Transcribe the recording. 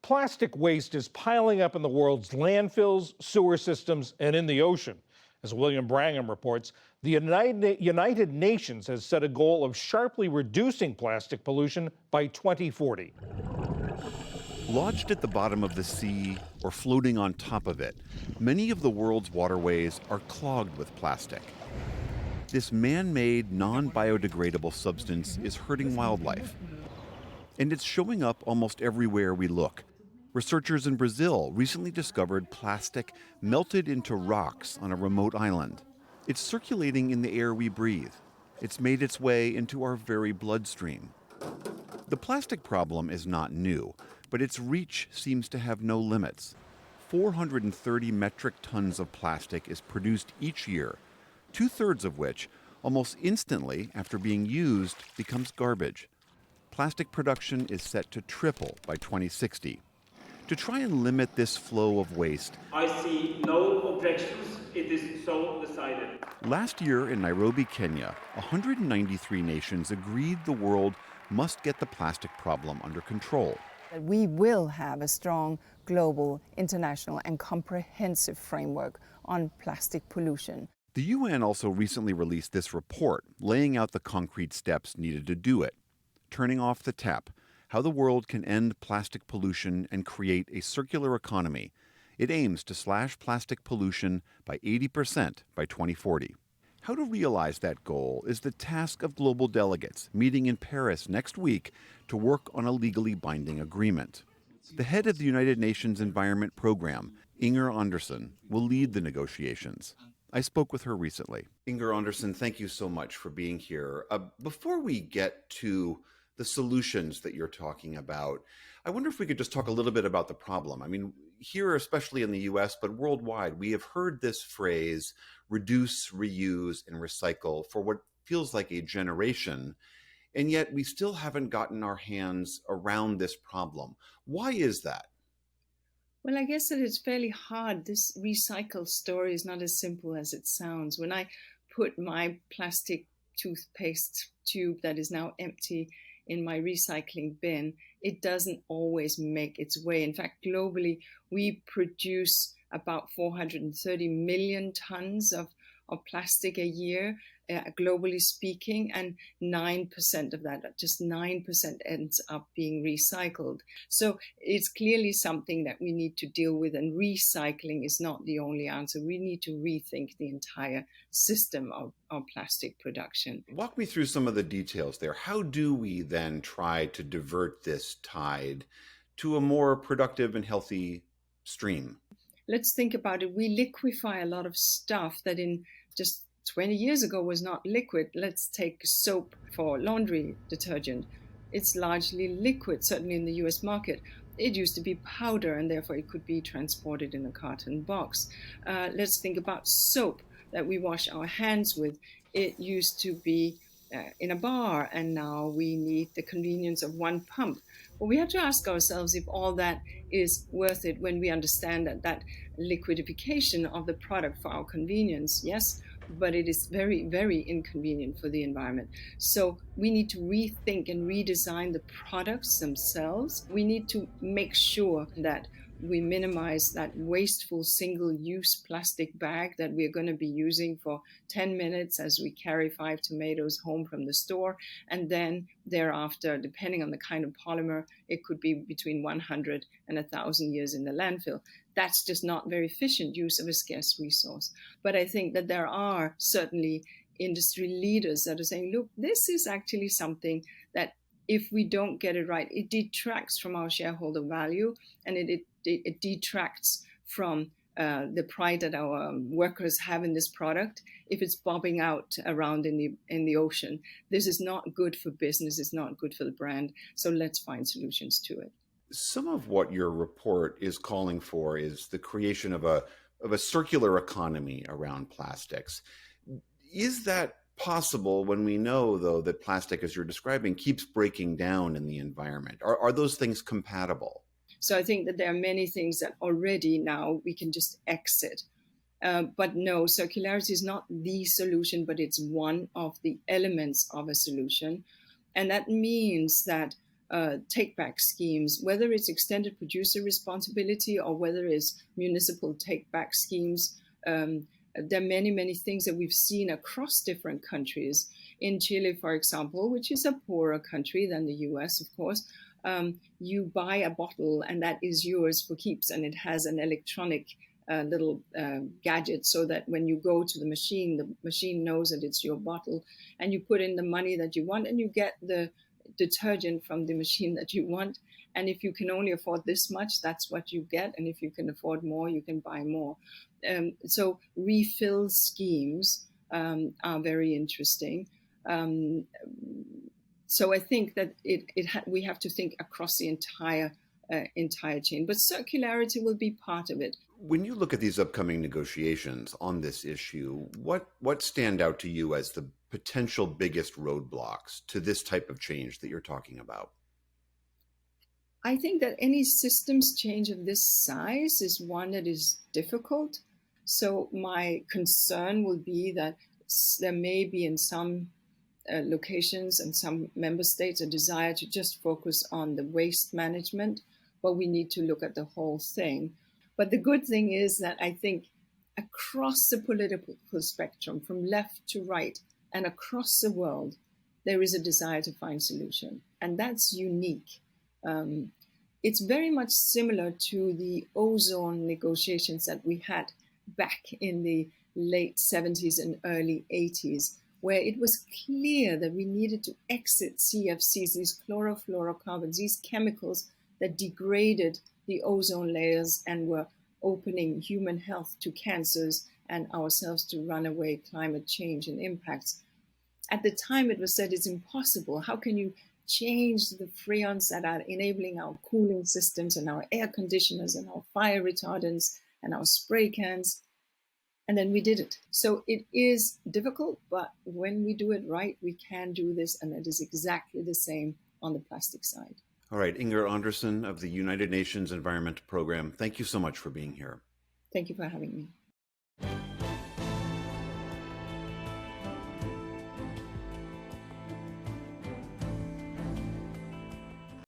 Plastic waste is piling up in the world's landfills, sewer systems, and in the ocean. As William Brangham reports, the United Nations has set a goal of sharply reducing plastic pollution by 2040. Lodged at the bottom of the sea or floating on top of it, many of the world's waterways are clogged with plastic. This man-made, non-biodegradable substance is hurting wildlife. And it's showing up almost everywhere we look. Researchers in Brazil recently discovered plastic melted into rocks on a remote island. It's circulating in the air we breathe. It's made its way into our very bloodstream. The plastic problem is not new, but its reach seems to have no limits. 430 metric tons of plastic is produced each year, 2/3 of which, almost instantly after being used, becomes garbage. Plastic production is set to triple by 2060. To try and limit this flow of waste, I see no objections. It is so decided. Last year in Nairobi, Kenya, 193 nations agreed the world must get the plastic problem under control. We will have a strong global, international, and comprehensive framework on plastic pollution. The UN also recently released this report laying out the concrete steps needed to do it. Turning off the tap, how the world can end plastic pollution and create a circular economy. It aims to slash plastic pollution by 80% by 2040. How to realize that goal is the task of global delegates meeting in Paris next week to work on a legally binding agreement. The head of the United Nations Environment Program, Inger Andersen, will lead the negotiations. I spoke with her recently. Inger Andersen, thank you so much for being here. Before we get to the solutions that you're talking about, I wonder if we could just talk a little bit about the problem. I mean, here, especially in the US, but worldwide, we have heard this phrase, reduce, reuse, and recycle for what feels like a generation, and yet we still haven't gotten our hands around this problem. Why is that? Well, I guess that it's fairly hard. This recycle story is not as simple as it sounds. When I put my plastic toothpaste tube that is now empty in my recycling bin, it doesn't always make its way. In fact, globally, we produce about 430 million tons of plastic a year, globally speaking, and 9% of that, just 9% ends up being recycled. So it's clearly something that we need to deal with, and recycling is not the only answer. We need to rethink the entire system of plastic production. Walk me through some of the details there. How do we then try to divert this tide to a more productive and healthy stream? Let's think about it. We liquefy a lot of stuff that in just 20 years ago was not liquid. Let's take soap for laundry detergent. It's largely liquid, certainly in the US market. It used to be powder, and therefore it could be transported in a carton box. Let's think about soap that we wash our hands with. It used to be in a bar, and now we need the convenience of one pump. But we have to ask ourselves if all that is worth it when we understand that liquidification of the product for our convenience, yes, but it is very, very inconvenient for the environment. So we need to rethink and redesign the products themselves. We need to make sure that we minimize that wasteful single-use plastic bag that we're going to be using for 10 minutes as we carry 5 tomatoes home from the store. And then thereafter, depending on the kind of polymer, it could be between 100 and 1,000 years in the landfill. That's just not very efficient use of a scarce resource. But I think that there are certainly industry leaders that are saying, look, this is actually something that if we don't get it right, it detracts from our shareholder value, and it detracts from the pride that our workers have in this product if it's bobbing out around in the ocean. This is not good for business. It's not good for the brand. So let's find solutions to it. Some of what your report is calling for is the creation of a circular economy around plastics. Is that possible when we know, though, that plastic, as you're describing, keeps breaking down in the environment? Are those things compatible? So I think that there are many things that already now we can just exit. But no, circularity is not the solution, but it's one of the elements of a solution. And that means that take-back schemes, whether it's extended producer responsibility or whether it's municipal take-back schemes. There are many, many things that we've seen across different countries. In Chile, for example, which is a poorer country than the US, of course, you buy a bottle and that is yours for keeps, and it has an electronic little gadget so that when you go to the machine knows that it's your bottle, and you put in the money that you want and you get the detergent from the machine that you want. And if you can only afford this much, that's what you get. And if you can afford more, you can buy more. So refill schemes are very interesting. So I think that we have to think across the entire chain, but circularity will be part of it. When you look at these upcoming negotiations on this issue, what stand out to you as the potential biggest roadblocks to this type of change that you're talking about? I think that any systems change of this size is one that is difficult. So my concern will be that there may be in some locations and some member states a desire to just focus on the waste management, but we need to look at the whole thing. But the good thing is that I think across the political spectrum, from left to right and across the world, there is a desire to find solution. And that's unique. It's very much similar to the ozone negotiations that we had back in the late 70s and early 80s, where it was clear that we needed to exit CFCs, these chlorofluorocarbons, these chemicals that degraded the ozone layers and were opening human health to cancers and ourselves to runaway climate change and impacts. At the time, it was said it's impossible. How can you change the freons that are enabling our cooling systems and our air conditioners and our fire retardants and our spray cans? And then we did it. So it is difficult, but when we do it right, we can do this. And it is exactly the same on the plastic side. All right, Inger Andersen of the United Nations Environment Program, thank you so much for being here. Thank you for having me.